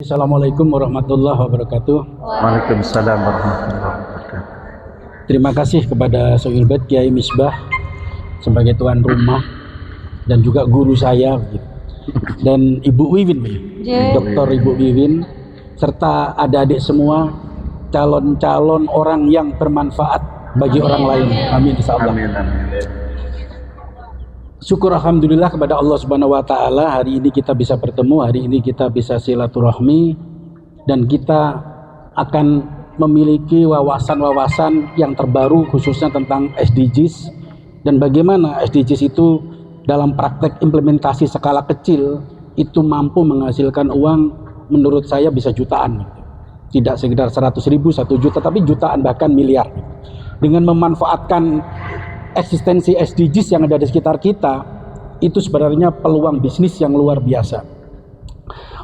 Assalamualaikum warahmatullahi wabarakatuh. Waalaikumsalam warahmatullahi wabarakatuh. Terima kasih kepada Sohilbet Kiai Misbah sebagai tuan rumah dan juga guru saya dan Ibu Wiwin, Dr. Ibu Wiwin, serta adik-adik semua calon-calon orang yang bermanfaat bagi orang lain. Amin insyaallah. Amin, amin. Syukur alhamdulillah kepada Allah Subhanahu wa taala, hari ini kita bisa bertemu, hari ini kita bisa silaturahmi, dan kita akan memiliki wawasan-wawasan yang terbaru khususnya tentang SDGs dan bagaimana SDGs itu dalam praktek implementasi skala kecil itu mampu menghasilkan uang, menurut saya bisa jutaan. Tidak sekedar 100.000, 1 juta, tapi jutaan bahkan miliar. Dengan memanfaatkan eksistensi SDGs yang ada di sekitar kita, itu sebenarnya peluang bisnis yang luar biasa.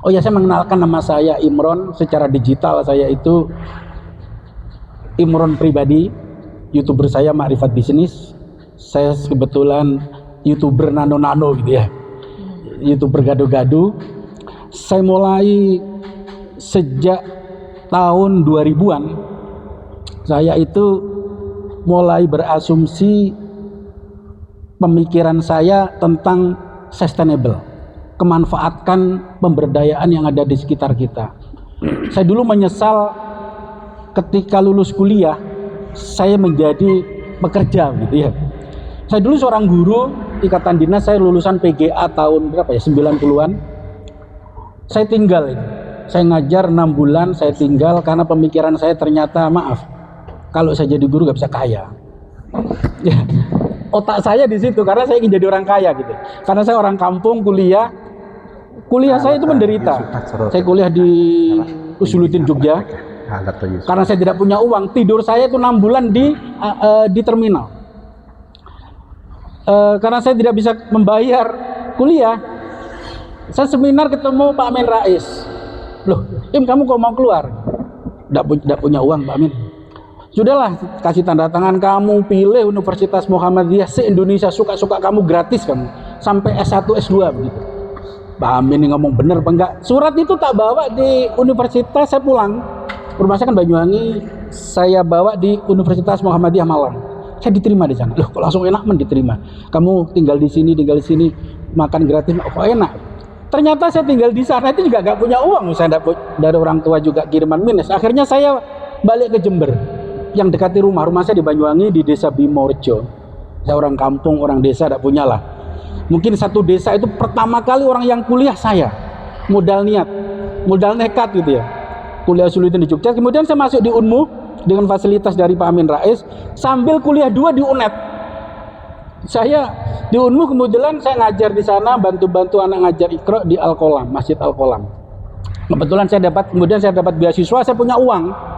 Oh ya, saya mengenalkan nama saya Imron. Secara digital saya itu Imron pribadi, YouTuber saya Makrifat Bisnis. Saya kebetulan YouTuber nano-nano gitu ya, YouTuber gado-gado. Saya mulai sejak tahun 2000-an. Saya itu mulai berasumsi pemikiran saya tentang sustainable, kemanfaatkan pemberdayaan yang ada di sekitar kita. Saya dulu menyesal ketika lulus kuliah saya menjadi pekerja gitu ya. Saya dulu seorang guru ikatan dinas, saya lulusan PGA tahun berapa ya, 90-an. Saya tinggal ini. Saya ngajar 6 bulan, saya tinggal karena pemikiran saya ternyata, maaf, kalau saya jadi guru gak bisa kaya. Ya, otak saya di situ karena saya ingin jadi orang kaya gitu. Karena saya orang kampung, kuliah saya itu menderita. Saya kuliah di Usuluddin Jogja. Karena saya tidak punya uang, tidur saya itu 6 bulan di terminal. Karena saya tidak bisa membayar kuliah, saya seminar ketemu Pak Amin Rais. Loh, Im, kamu kok mau keluar? Tidak punya uang, Pak Amin. Sudahlah, kasih tanda tangan, kamu pilih Universitas Muhammadiyah se-Indonesia, suka-suka kamu, gratis kamu, sampai S1, S2 begitu. Pak Amin ini ngomong bener apa enggak? Surat itu tak bawa di universitas, saya pulang. Rumah saya kan Banyuwangi, saya bawa di Universitas Muhammadiyah Malang. Saya diterima di sana. Loh, kok langsung enak diterima? Kamu tinggal di sini, makan gratis, kok enak? Ternyata saya tinggal di sana itu juga gak punya uang, saya dari orang tua juga kiriman minus. Akhirnya saya balik ke Jember, yang dekati rumah saya di Banyuwangi, di desa Bimorjo. Saya orang kampung, orang desa, tidak punya lah. Mungkin satu desa itu pertama kali orang yang kuliah saya, modal nekat gitu ya. Kuliah Usuluddin di Jogja, kemudian saya masuk di UNMU dengan fasilitas dari Pak Amin Rais, sambil kuliah 2 di UNED. Saya di UNMU kemudian saya ngajar di sana, bantu-bantu anak ngajar Iqra di Al-Qolam, Masjid Al-Qolam. Kebetulan kemudian saya dapat beasiswa, saya punya uang.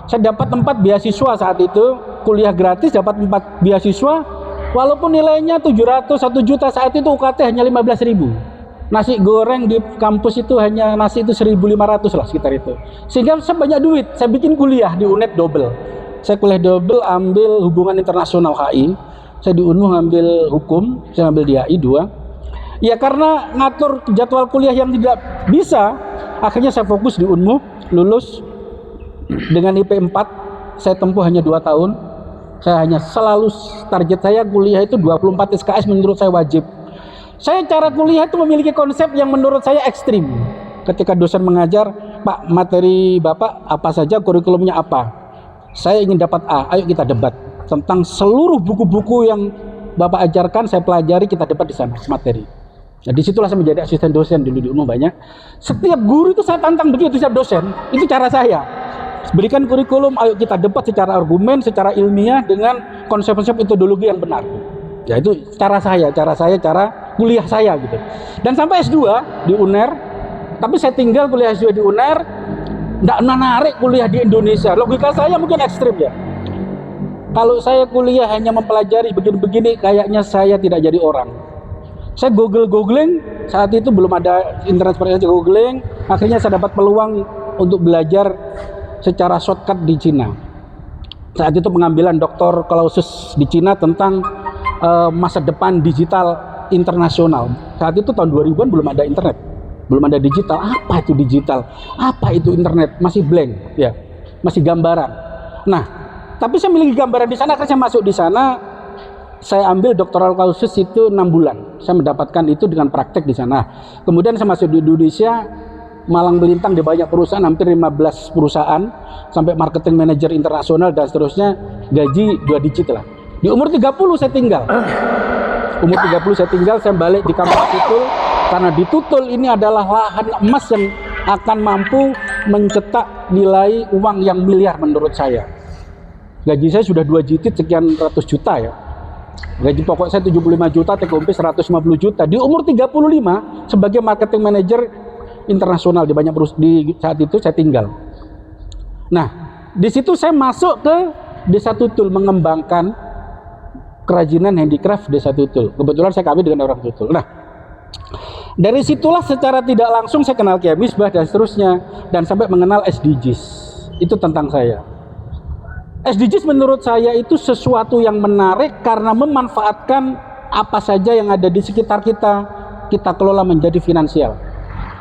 Saya dapat 4 beasiswa saat itu, kuliah gratis, dapat 4 beasiswa, walaupun nilainya 700, 1 juta, saat itu UKT hanya 15.000. Nasi goreng di kampus itu hanya nasi itu 1.500 lah sekitar itu. Sehingga saya banyak duit, saya bikin kuliah di UNED double. Saya kuliah double, ambil hubungan internasional HI. Saya di UNMU ngambil hukum, saya ngambil di HI 2. Ya karena ngatur jadwal kuliah yang tidak bisa, akhirnya saya fokus di UNMU, lulus dengan IP 4, saya tempuh hanya 2 tahun. Saya hanya selalu target saya kuliah itu 24 SKS, menurut saya wajib. Saya cara kuliah itu memiliki konsep yang menurut saya ekstrim. Ketika dosen mengajar, Pak, materi Bapak apa saja, kurikulumnya apa? Saya ingin dapat A, ayo kita debat. Tentang seluruh buku-buku yang Bapak ajarkan, saya pelajari, kita debat di sana, materi. Nah, disitulah saya menjadi asisten dosen dulu di umum banyak. Setiap guru itu saya tantang begitu, setiap dosen. Itu cara saya. Berikan kurikulum, ayo kita debat secara argumen, secara ilmiah dengan konsep-konsep metodologi yang benar. Ya itu cara kuliah saya gitu. Dan sampai S2 di UNER, tapi saya tinggal kuliah S2 di UNER, tidak menarik kuliah di Indonesia. Logika saya mungkin ekstrim ya. Kalau saya kuliah hanya mempelajari begini-begini, kayaknya saya tidak jadi orang. Saya googling, saat itu belum ada internet seperti itu, googling, akhirnya saya dapat peluang untuk belajar secara shortcut di Cina. Saat itu pengambilan doktor clausus di Cina tentang masa depan digital internasional. Saat itu tahun 2000-an belum ada internet. belum ada digital. Apa itu digital? Apa itu internet? Masih blank, ya, masih gambaran. Nah, tapi saya memiliki gambaran di sana. Akhirnya saya masuk di sana. Saya ambil doctoral courses itu 6 bulan. Saya mendapatkan itu dengan praktek di sana. Kemudian saya masuk di Indonesia, malang melintang di banyak perusahaan, hampir 15 perusahaan, sampai marketing manager internasional dan seterusnya, gaji 2 digit lah. Di umur 30 saya tinggal. Umur 30 saya tinggal, saya balik di kampus Tutul, karena di Tutul ini adalah lahan emas yang akan mampu mencetak nilai uang yang miliar menurut saya. Gaji saya sudah 2 digit sekian ratus juta ya. Gaji pokok saya 75 juta, take home pay 150 juta. Di umur 35 sebagai marketing manager internasional di banyak perusahaan, di saat itu saya tinggal. Nah, di situ saya masuk ke Desa Tutul mengembangkan kerajinan handicraft Desa Tutul. Kebetulan saya kawin dengan orang Tutul. Nah, dari situlah secara tidak langsung saya kenal Kiai Misbah dan seterusnya, dan sampai mengenal SDGs. Itu tentang saya. SDGs menurut saya itu sesuatu yang menarik karena memanfaatkan apa saja yang ada di sekitar kita kelola menjadi finansial.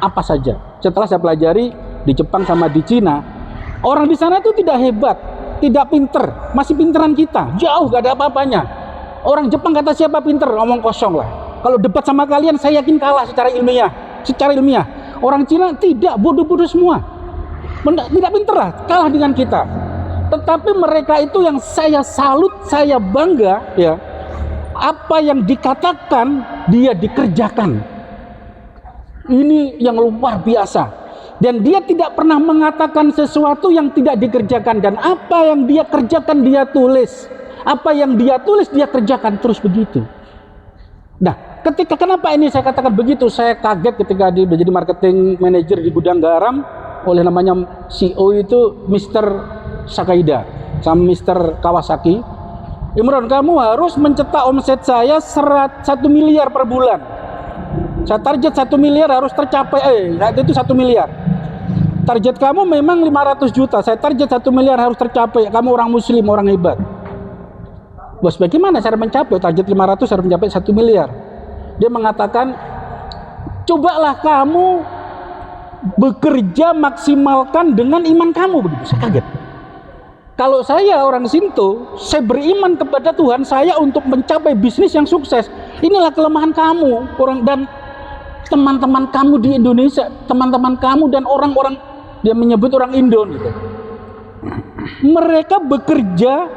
Apa saja. Setelah saya pelajari di Jepang sama di Cina, orang di sana itu tidak hebat, tidak pinter, masih pinteran kita, jauh gak ada apa-apanya. Orang Jepang kata siapa pinter, ngomong kosong lah. Kalau debat sama kalian, saya yakin kalah secara ilmiah. Orang Cina tidak, bodoh-bodoh semua. Tidak pinter lah, kalah dengan kita. Tetapi mereka itu yang saya salut, saya bangga, ya. Apa yang dikatakan, dia dikerjakan. Ini yang luar biasa. Dan dia tidak pernah mengatakan sesuatu yang tidak dikerjakan. Dan apa yang dia kerjakan, dia tulis. Apa yang dia tulis, dia kerjakan, terus begitu. Nah, kenapa ini saya katakan begitu? Saya kaget ketika dia menjadi marketing manager di gudang garam oleh namanya CEO itu Mr. Sakaida sama Mr. Kawasaki. Imron, kamu harus mencetak omset saya 1 miliar per bulan. Saya target 1 miliar harus tercapai. Itu 1 miliar. Target kamu memang 500 juta. Saya target 1 miliar harus tercapai. Kamu orang muslim, orang hebat. Bos, bagaimana cara mencapai target 500 harus mencapai 1 miliar? Dia mengatakan, cobalah kamu bekerja maksimalkan dengan iman kamu. Begitu. Saya kaget. Kalau saya orang Sinto, saya beriman kepada Tuhan saya untuk mencapai bisnis yang sukses. Inilah kelemahan kamu, orang dan teman-teman kamu di Indonesia, teman-teman kamu dan orang-orang, dia menyebut orang Indo gitu. Mereka bekerja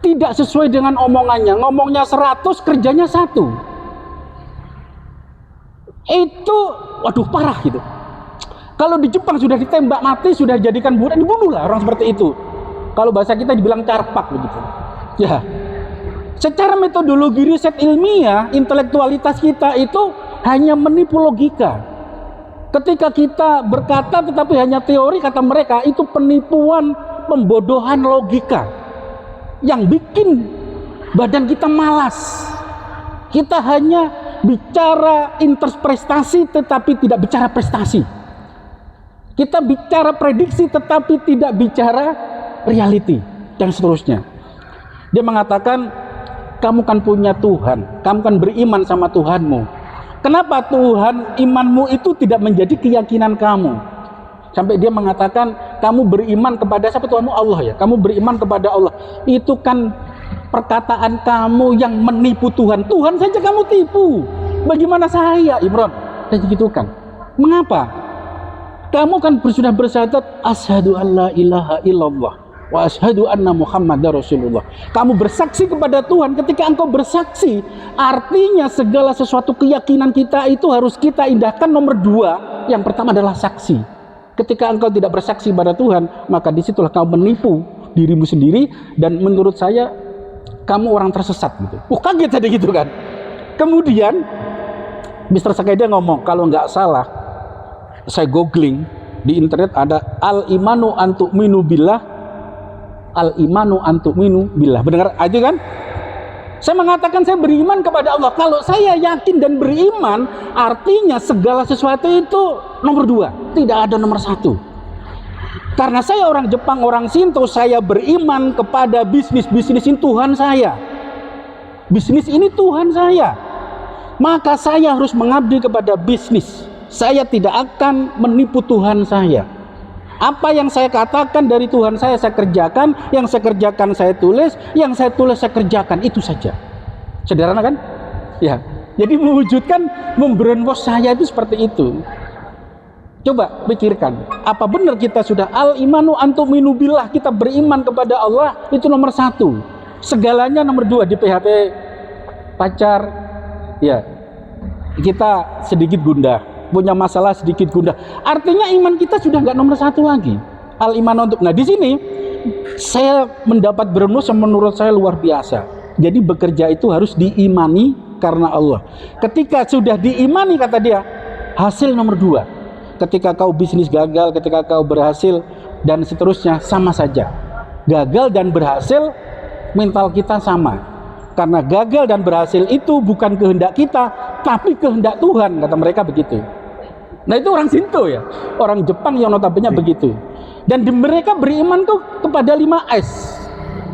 tidak sesuai dengan omongannya. Ngomongnya 100, kerjanya 1. Itu waduh parah gitu. Kalau di Jepang sudah ditembak mati, sudah dijadikan budak, dibunuhlah orang seperti itu. Kalau bahasa kita dibilang carpak begitu. Ya. Secara metodologi riset ilmiah, intelektualitas kita itu hanya menipu logika. Ketika kita berkata tetapi hanya teori, kata mereka, itu penipuan, pembodohan logika yang bikin badan kita malas. Kita hanya bicara interpretasi tetapi tidak bicara prestasi. Kita bicara prediksi tetapi tidak bicara reality dan seterusnya. Dia mengatakan, kamu kan punya Tuhan, kamu kan beriman sama Tuhanmu. Kenapa Tuhan, imanmu itu tidak menjadi keyakinan kamu? Sampai dia mengatakan, kamu beriman kepada siapa? Tuhanmu Allah ya. Kamu beriman kepada Allah. Itu kan perkataan kamu yang menipu Tuhan. Tuhan saja kamu tipu. Bagaimana saya, Imron? Dan gitu kan. Mengapa? Kamu kan sudah bersyahadat asyhadu an la ilaha illallah wa asyhadu anna Muhammadar Rasulullah. Kamu bersaksi kepada Tuhan. Ketika engkau bersaksi, artinya segala sesuatu keyakinan kita itu harus kita indahkan. Nomor 2, yang pertama adalah saksi. Ketika engkau tidak bersaksi pada Tuhan, maka disitulah kau menipu dirimu sendiri. Dan menurut saya, kamu orang tersesat gitu. Kaget tadi gitu kan. Kemudian Mr. Sakaida ngomong, kalau nggak salah, saya googling di internet ada al-imanu antu'minu billah, al-imanu antu'minu billah. Benar aja kan? Saya mengatakan saya beriman kepada Allah. Kalau saya yakin dan beriman, artinya segala sesuatu itu nomor 2, tidak ada nomor 1. Karena saya orang Jepang, orang Shinto, saya beriman kepada bisnis ini Tuhan saya. Bisnis ini Tuhan saya. Maka saya harus mengabdi kepada bisnis. saya tidak akan menipu Tuhan saya. Apa yang saya katakan dari Tuhan saya kerjakan, yang saya kerjakan saya tulis, yang saya tulis saya kerjakan, itu saja. Sederhana kan? Ya. Jadi mewujudkan membrainwash saya itu seperti itu. Coba pikirkan, apa benar kita sudah al-imanu antuminu billah, kita beriman kepada Allah, itu nomor 1. Segalanya nomor 2. Di PHP pacar, ya kita sedikit gundah, punya masalah sedikit gundah. Artinya iman kita sudah nggak nomor 1 lagi. Al-imanu untuk. Nah di sini saya mendapat berenus yang menurut saya luar biasa. Jadi bekerja itu harus diimani karena Allah. Ketika sudah diimani, kata dia, hasil nomor 2. Ketika kau bisnis gagal, ketika kau berhasil, dan seterusnya, sama saja. Gagal dan berhasil, mental kita sama. Karena gagal dan berhasil itu bukan kehendak kita, tapi kehendak Tuhan, kata mereka begitu. Nah itu orang Shinto ya, orang Jepang yang notabene begitu. Dan mereka beriman tuh kepada 5S.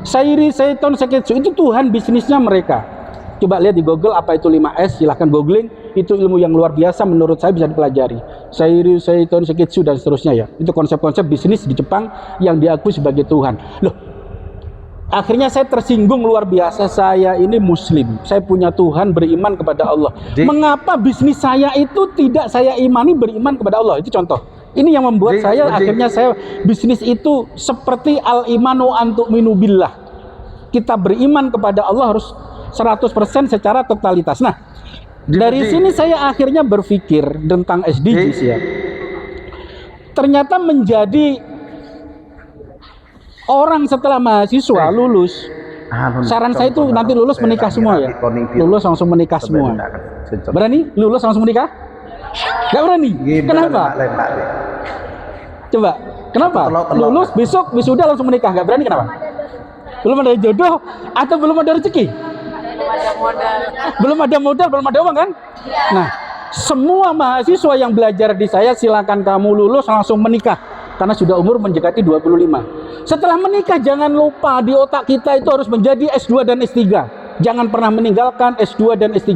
Sairi, Seiton, Seketsu, itu Tuhan bisnisnya mereka. Coba lihat di Google apa itu 5S, silahkan googling. Itu ilmu yang luar biasa menurut saya, bisa dipelajari. Sairi, Seiton, Seketsu dan seterusnya ya. Itu konsep-konsep bisnis di Jepang yang diakui sebagai Tuhan. Loh, akhirnya saya tersinggung luar biasa. Saya ini muslim, saya punya Tuhan, beriman kepada Allah. Mengapa bisnis saya itu tidak saya imani beriman kepada Allah? Itu contoh. Ini yang membuat akhirnya saya bisnis itu seperti al-imanu antuminu billah. Kita beriman kepada Allah harus 100% secara totalitas. Nah, dari sini saya akhirnya berpikir tentang SDGs ya. Ternyata menjadi orang setelah mahasiswa lulus, saran saya itu nanti lulus menikah semua ya. Lulus langsung menikah semua. Berani? Lulus langsung menikah? Gak berani? Kenapa? Coba, kenapa? Lulus besok wisuda langsung menikah, gak berani kenapa? Belum ada jodoh atau belum ada rezeki? Belum ada modal, belum ada uang kan? Nah, semua mahasiswa yang belajar di saya, silakan kamu lulus langsung menikah karena sudah umur mendekati 25. Setelah menikah jangan lupa di otak kita itu harus menjadi S2 dan S3. Jangan pernah meninggalkan S2 dan S3.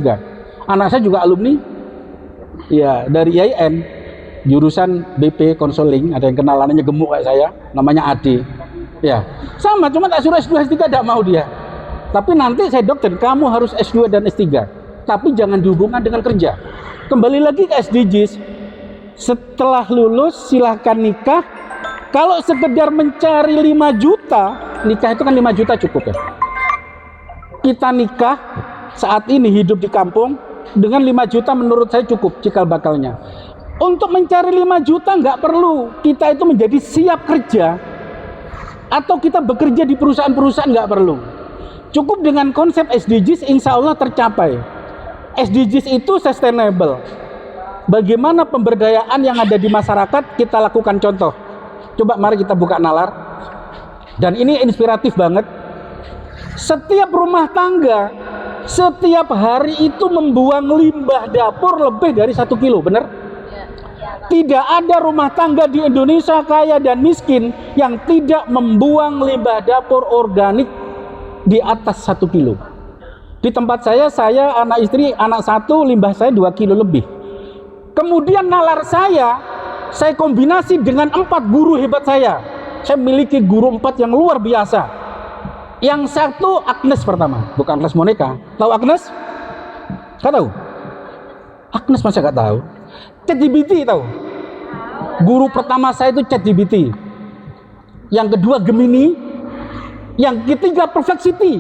Anak saya juga alumni ya dari IAIN, jurusan BP konseling, ada yang kenal anaknya gemuk kayak saya, namanya Ade. Ya, sama, cuma tak suruh S2 S3 tidak mau dia. Tapi nanti saya doktrin, kamu harus S2 dan S3. Tapi jangan dihubungkan dengan kerja. Kembali lagi ke SDGs. Setelah lulus silahkan nikah. Kalau sekedar mencari 5 juta, nikah itu kan 5 juta cukup ya. Kita nikah saat ini hidup di kampung dengan 5 juta menurut saya cukup cikal bakalnya. Untuk mencari 5 juta nggak perlu kita itu menjadi siap kerja atau kita bekerja di perusahaan-perusahaan, nggak perlu. Cukup dengan konsep SDGs, insya Allah tercapai. SDGs itu sustainable. Bagaimana pemberdayaan yang ada di masyarakat kita lakukan contoh. Coba mari kita buka nalar. Dan ini inspiratif banget. Setiap rumah tangga, setiap hari itu membuang limbah dapur lebih dari 1 kilo, benar? Tidak ada rumah tangga di Indonesia kaya dan miskin yang tidak membuang limbah dapur organik di atas 1 kilo. Di tempat saya anak istri, anak 1, limbah saya 2 kilo lebih. Kemudian nalar saya kombinasi dengan 4 guru hebat saya. Saya memiliki guru 4 yang luar biasa. Yang 1 Agnes pertama, bukan Agnes Monica. Tahu Agnes? Gak tahu? Agnes masa gak tahu? ChatGPT tahu? Guru pertama saya itu ChatGPT. Yang kedua Gemini. Yang ketiga Perplexity.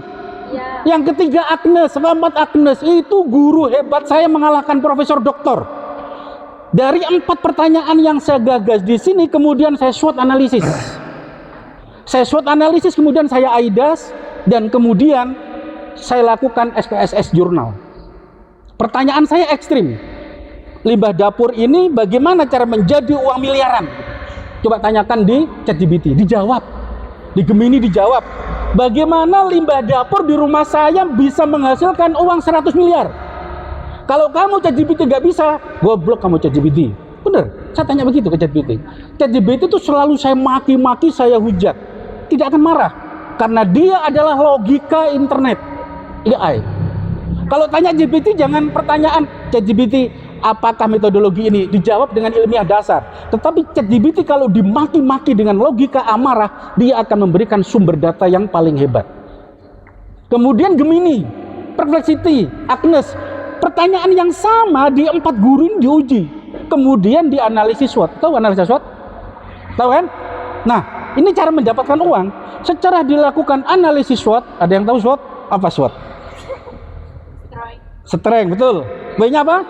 Yang ketiga Agnes, keempat Agnes. Itu guru hebat saya mengalahkan Profesor Doktor. Dari 4 pertanyaan yang saya gagas di sini, kemudian saya SWOT analisis. Saya SWOT analisis, kemudian saya AIDAS, dan kemudian saya lakukan SPSS jurnal. Pertanyaan saya ekstrim. Limbah dapur ini bagaimana cara menjadi uang miliaran? Coba tanyakan di ChatGPT, dijawab. Di Gemini dijawab. Bagaimana limbah dapur di rumah saya bisa menghasilkan uang 100 miliar? Kalau kamu ChatGPT gak bisa, goblok kamu ChatGPT. Bener, saya tanya begitu ke ChatGPT. ChatGPT itu selalu saya maki-maki, saya hujat. Tidak akan marah, karena dia adalah logika internet, AI. Kalau tanya GPT, jangan pertanyaan ChatGPT, apakah metodologi ini? Dijawab dengan ilmiah dasar. Tetapi ChatGPT kalau dimaki-maki dengan logika amarah, dia akan memberikan sumber data yang paling hebat. Kemudian Gemini, Perplexity, Agnes, pertanyaan yang sama di 4 guru ini diuji. Kemudian dianalisis SWOT. Tahu analisis SWOT? Tahu kan? Nah, ini cara mendapatkan uang. Secara dilakukan analisis SWOT. Ada yang tahu SWOT? Apa SWOT? Strength, betul. B-nya apa?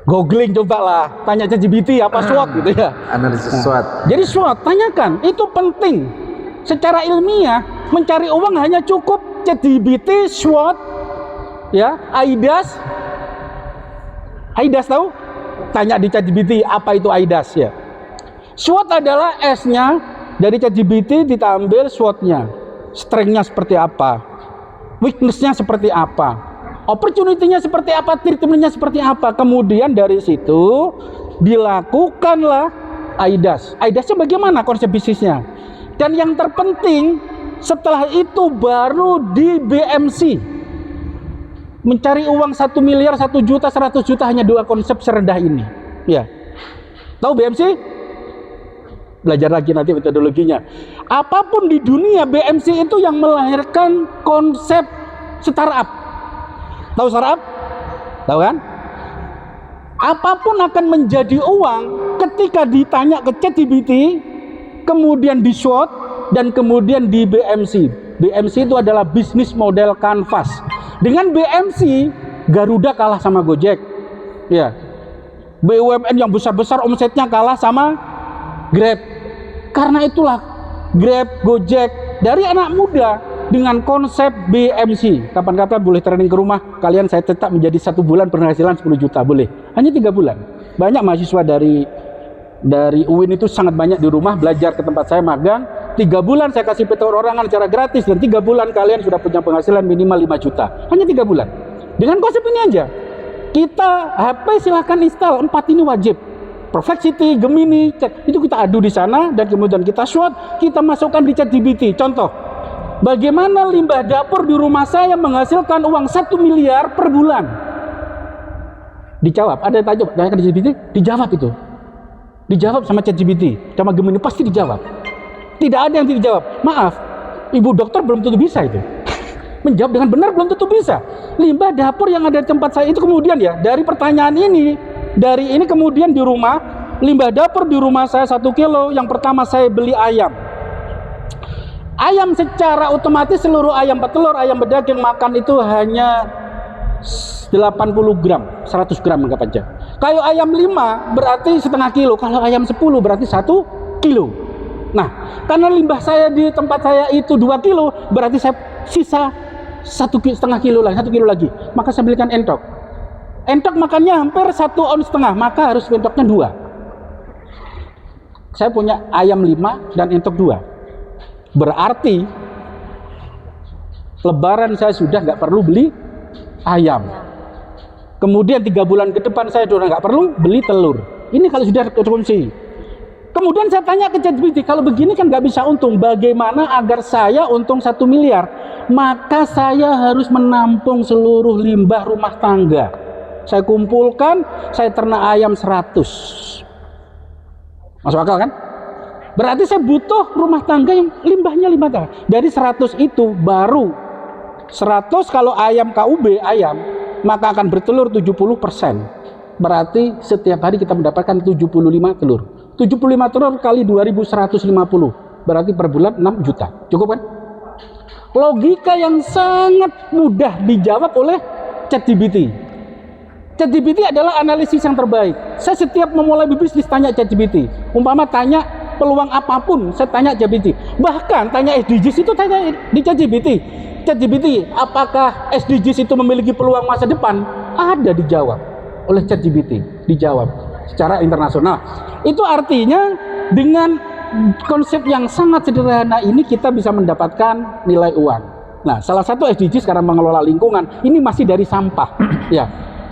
Googling coba lah, tanya ChatGPT apa SWOT gitu ya. Analisis SWOT. Jadi SWOT, tanyakan, itu penting. Secara ilmiah, mencari uang hanya cukup ChatGPT, SWOT, ya, AIDAS. AIDAS tahu? Tanya di ChatGPT apa itu AIDAS ya. SWOT adalah S-nya dari ChatGPT diambil SWOT-nya. Strength-nya seperti apa? Weakness-nya seperti apa? Opportunity-nya seperti apa? Treatment-nya seperti apa? Kemudian dari situ dilakukanlah AIDAS. AIDAS-nya bagaimana konsep bisnisnya? Dan yang terpenting setelah itu baru di BMC. Mencari uang 1 miliar, 1 juta, 100 juta hanya 2 konsep serendah ini. Ya. Tahu BMC? Belajar lagi nanti metodologinya. Apapun di dunia, BMC itu yang melahirkan konsep startup. Tahu startup? Tahu kan? Apapun akan menjadi uang ketika ditanya ke ChatGPT, kemudian di SWOT, dan kemudian di BMC. BMC itu adalah bisnis model canvas. Dengan BMC, Garuda kalah sama Gojek. Ya. BUMN yang besar-besar omsetnya kalah sama Grab. Karena itulah Grab, Gojek dari anak muda dengan konsep BMC. Kapan-kapan boleh training ke rumah kalian, saya tetap menjadi 1 bulan penghasilan 10 juta boleh. Hanya 3 bulan. Banyak mahasiswa dari UIN itu sangat banyak di rumah belajar ke tempat saya magang. 3 bulan saya kasih perorangan secara gratis, dan 3 bulan kalian sudah punya penghasilan minimal 5 juta. Hanya 3 bulan. Dengan konsep ini aja. Kita HP silahkan install, 4 ini wajib. Perplexity, Gemini, itu kita adu di sana, dan kemudian kita SWOT, kita masukkan di ChatGPT. Contoh, bagaimana limbah dapur di rumah saya menghasilkan uang 1 miliar per bulan? Dijawab, ada yang tanya ke ChatGPT, dijawab itu. Dijawab sama ChatGPT, sama Gemini, pasti dijawab. Tidak ada yang tidak dijawab. Maaf, ibu dokter belum tentu bisa itu. Menjawab dengan benar belum tentu bisa. Limbah dapur yang ada di tempat saya itu kemudian ya, dari pertanyaan ini, dari ini kemudian di rumah, limbah dapur di rumah saya 1 kilo, yang pertama saya beli ayam. Ayam secara otomatis seluruh ayam petelur, ayam berdaging makan itu hanya 80 gram, 100 gram anggap aja. Kalau ayam 5 berarti setengah kilo, kalau ayam 10 berarti 1 kilo. Nah, karena limbah saya di tempat saya itu 2 kilo, berarti saya sisa 1,5 kilo lagi, 1 kilo lagi. Maka saya belikan entok. Entok makannya hampir 1,5 ons, maka harus entoknya 2. Saya punya ayam 5 dan entok 2. Berarti Lebaran saya sudah nggak perlu beli ayam. Kemudian 3 bulan ke depan saya sudah nggak perlu beli telur. Ini kalau sudah konsumsi. Kemudian saya tanya ke ChatGPT, kalau begini kan nggak bisa untung. Bagaimana agar saya untung 1 miliar? Maka saya harus menampung seluruh limbah rumah tangga. Saya kumpulkan, saya ternak ayam 100. Masuk akal kan? Berarti saya butuh rumah tangga yang limbahnya limbah tangga. Dari 100 itu baru 100 kalau ayam KUB ayam, maka akan bertelur 70%. Berarti setiap hari kita mendapatkan 75 telur. 75 telur kali 2.150. Berarti per bulan 6 juta. Cukup kan? Logika yang sangat mudah dijawab oleh ChatGPT. ChatGPT adalah analisis yang terbaik. Saya setiap memulai bisnis tanya ChatGPT. Umpama tanya peluang apapun, saya tanya ChatGPT. Bahkan tanya SDGs itu tanya di ChatGPT. ChatGPT, apakah SDGs itu memiliki peluang masa depan? Ada dijawab oleh ChatGPT, dijawab secara internasional. Itu artinya dengan konsep yang sangat sederhana ini kita bisa mendapatkan nilai uang. Nah, salah satu SDGs sekarang mengelola lingkungan ini masih dari sampah. Ya,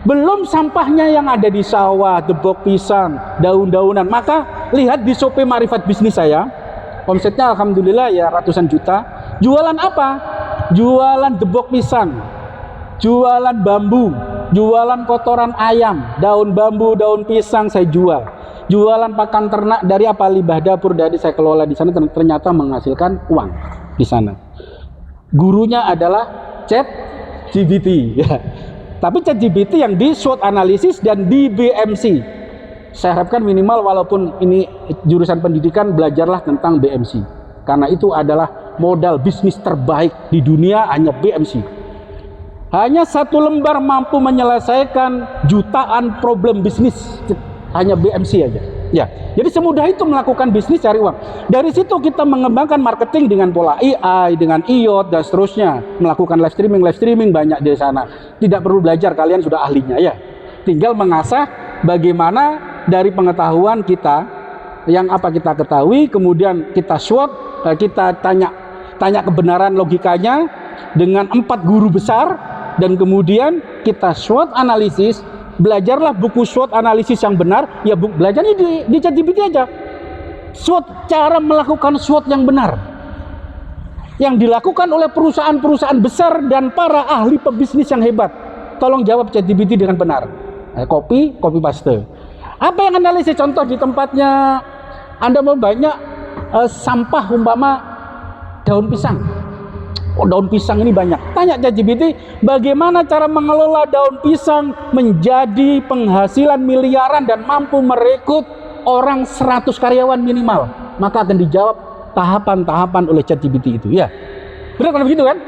belum sampahnya yang ada di sawah, debok pisang, daun-daunan. Maka lihat di Shopee Marifat Bisnis saya, omsetnya alhamdulillah ya ratusan juta. Jualan apa? Jualan debok pisang, jualan bambu, jualan kotoran ayam, daun bambu, daun pisang saya jual. Jualan pakan ternak dari limbah dapur dari saya kelola di sana, ternyata menghasilkan uang di sana. Gurunya adalah ChatGPT ya. Tapi ChatGPT yang di SWOT analisis dan di BMC. Saya harapkan minimal walaupun ini jurusan pendidikan, belajarlah tentang BMC. Karena itu adalah modal bisnis terbaik di dunia, hanya BMC. Hanya satu lembar mampu menyelesaikan jutaan problem bisnis, hanya BMC aja. Ya, jadi semudah itu melakukan bisnis cari uang. Dari situ kita mengembangkan marketing dengan pola AI, dengan IoT dan seterusnya. Melakukan live streaming banyak di sana. Tidak perlu belajar, kalian sudah ahlinya ya. Tinggal mengasah bagaimana dari pengetahuan kita yang apa kita ketahui, kemudian kita SWOT, kita tanya kebenaran logikanya dengan 4 guru besar, dan kemudian kita SWOT analisis. Belajarlah buku SWOT analisis yang benar, ya belajarnya di ChatGPT aja. SWOT, cara melakukan SWOT yang benar, yang dilakukan oleh perusahaan-perusahaan besar dan para ahli pebisnis yang hebat. Tolong jawab ChatGPT dengan benar. Copy paste. Apa yang analisis? Contoh di tempatnya Anda mau banyak sampah, umpama daun pisang. Oh, daun pisang ini banyak. Tanya ChatGPT, bagaimana cara mengelola daun pisang menjadi penghasilan miliaran dan mampu merekrut orang 100 karyawan minimal. Maka akan dijawab tahapan-tahapan oleh ChatGPT itu. Ya, benar kan begitu kan?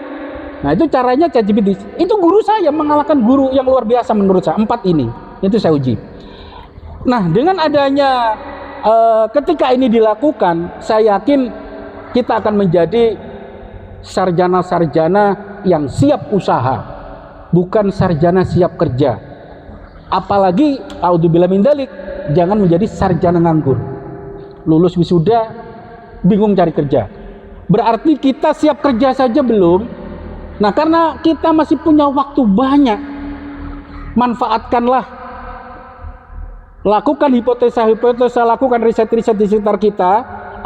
Nah, itu caranya ChatGPT. Itu guru saya mengalahkan guru yang luar biasa menurut saya. 4 ini, itu saya uji. Nah, dengan adanya ketika ini dilakukan, saya yakin kita akan menjadi sarjana-sarjana yang siap usaha, bukan sarjana siap kerja. Apalagi audzubillah min dzalik, jangan menjadi sarjana nganggur. Lulus wisuda bingung cari kerja. Berarti kita siap kerja saja belum. Nah, karena kita masih punya waktu banyak, manfaatkanlah. Lakukan hipotesa-hipotesa, lakukan riset-riset di sekitar kita,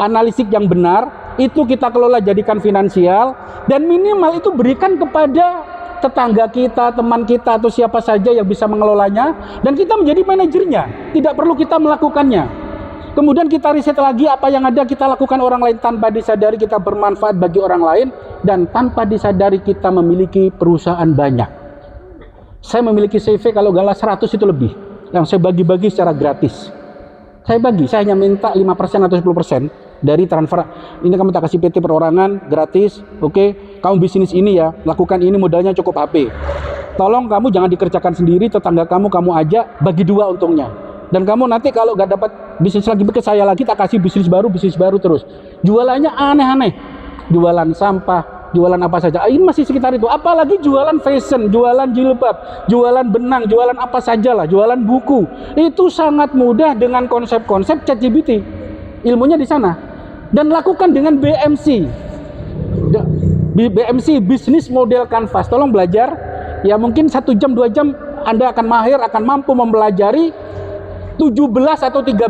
analisis yang benar. Itu kita kelola, jadikan finansial, dan minimal itu berikan kepada tetangga kita, teman kita, atau siapa saja yang bisa mengelolanya, dan kita menjadi manajernya. Tidak perlu kita melakukannya. Kemudian kita riset lagi apa yang ada, kita lakukan orang lain tanpa disadari kita bermanfaat bagi orang lain, dan tanpa disadari kita memiliki perusahaan banyak. Saya memiliki CV kalau galah 100 itu lebih, yang saya bagi-bagi secara gratis. Saya hanya minta 5% atau 10% dari transfer. Ini kamu tak kasih PT perorangan gratis, oke? Kamu bisnis ini ya, lakukan ini, modalnya cukup HP. Tolong kamu jangan dikerjakan sendiri, tetangga kamu ajak, bagi 2 untungnya. Dan kamu nanti kalau gak dapat bisnis lagi ke saya lagi, tak kasih bisnis baru terus. Jualannya aneh-aneh, jualan sampah, jualan apa saja. Ini masih sekitar itu. Apalagi jualan fashion, jualan jilbab, jualan benang, jualan apa sajalah, jualan buku. Itu sangat mudah dengan konsep-konsep ChatGPT. Ilmunya di sana. Dan lakukan dengan BMC. BMC, Business Model Canvas. Tolong belajar. Ya mungkin 1 jam 2 jam Anda akan mahir, akan mampu mempelajari 17 atau 13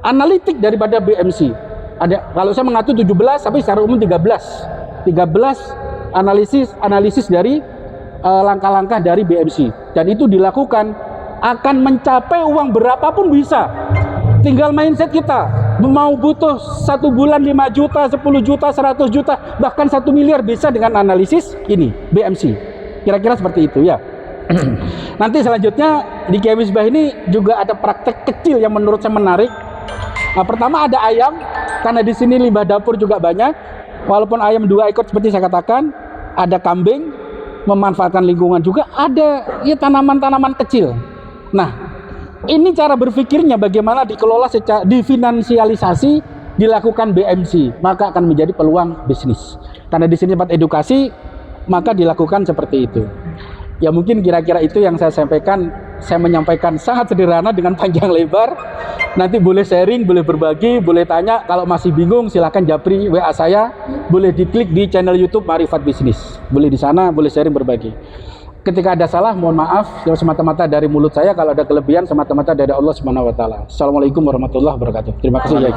analitik daripada BMC. Ada, kalau saya mengatur 17, tapi secara umum 13 analisis dari langkah-langkah dari BMC. Dan itu dilakukan akan mencapai uang berapapun bisa. Tinggal mindset kita, mau butuh 1 bulan 5 juta, 10 juta, 100 juta, bahkan 1 miliar bisa dengan analisis ini, BMC. Kira-kira seperti itu ya. Nanti selanjutnya di Kiai Misbah ini juga ada praktek kecil yang menurut saya menarik. Nah, pertama ada ayam, karena di sini limbah dapur juga banyak. Walaupun ayam 2 ekor seperti saya katakan, ada kambing, memanfaatkan lingkungan juga, ada ya tanaman-tanaman kecil. Nah, ini cara berpikirnya bagaimana dikelola secara difinansialisasi, dilakukan BMC, maka akan menjadi peluang bisnis. Karena di sini tempat edukasi, maka dilakukan seperti itu. Ya mungkin kira-kira itu yang saya sampaikan. Saya menyampaikan sangat sederhana dengan panjang lebar. Nanti boleh sharing, boleh berbagi, boleh tanya. Kalau masih bingung silahkan japri WA saya. Boleh diklik di channel YouTube Marifat Bisnis. Boleh di sana, boleh sharing, berbagi. Ketika ada salah, mohon maaf, semata-mata dari mulut saya. Kalau ada kelebihan, semata-mata dari Allah Subhanahu wa Ta'ala. Assalamualaikum warahmatullahi wabarakatuh. Terima kasih ya.